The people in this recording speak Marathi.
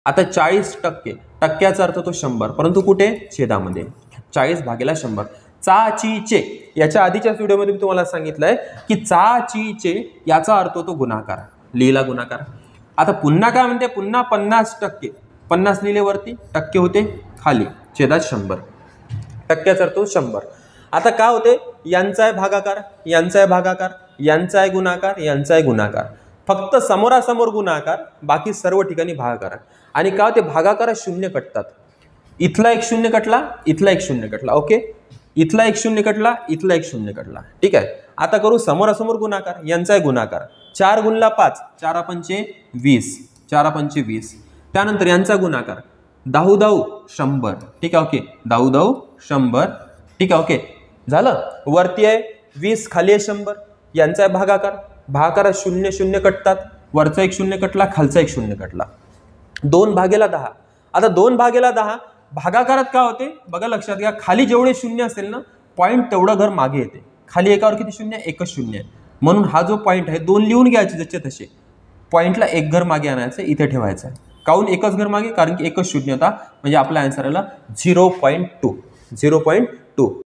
आता 40% टक्क्याचा अर्थ तो 100, परंतु कुठे छेदामध्ये 40/100. चा ची चे याच्या आधीच्या व्हिडिओमध्ये मी तुम्हाला सांगितलंय की चा ची चे याचा अर्थ होतो गुणाकार, लिहिला गुणाकार. आता पुन्हा काय म्हणते, पुन्हा 50%, 50 लिहिले वरती, टक्के होते खाली, छेदात 100, टक्क्याचा अर्थ 100. आता काय होते, यांचा आहे भागाकार, यांचा आहे भागाकार, यांचा आहे गुणाकार, यांचा आहे गुणाकार, फक्त समोरासमोर गुणाकार, बाकी सर्व ठिकाणी भागाकार. आणि काय होते, भागाकारात शून्य कटतात. इथला एक शून्य कटला, इथला एक शून्य कटला. ओके, इथला एक शून्य कटला, इथला एक शून्य कटला. ठीक आहे. आता करू समोरासमोर गुणाकार, यांचा आहे गुणाकार, 4 गुणला 5, 4 पंचे 20, 4 पंचे 20. त्यानंतर यांचा गुणाकार, 10 10 100. ठीक आहे. ओके, 10 10 100. ठीक आहे. ओके, झालं. वरती आहे 20, खाली आहे 100. यांचा आहे भागाकार, भागाकारात शून्य शून्य कटतात, वरचा एक शून्य कटला, खालचा एक शून्य कटला. 2/10. आता 2/10 भागाकारात काय होते बघा, लक्षात घ्या, खाली जेवढे शून्य असेल ना, पॉईंट तेवढं घर मागे येते. खाली एकावर किती शून्य, एकच शून्य आहे. म्हणून हा जो पॉईंट आहे 2 लिहून घ्यायचे जसे तसे. पॉईंटला एक घर मागे आणायचं, इथे ठेवायचं आहे. काहून एकच घर मागे, कारण की एकच शून्य होता, म्हणजे आपला आन्सर आला 0.2.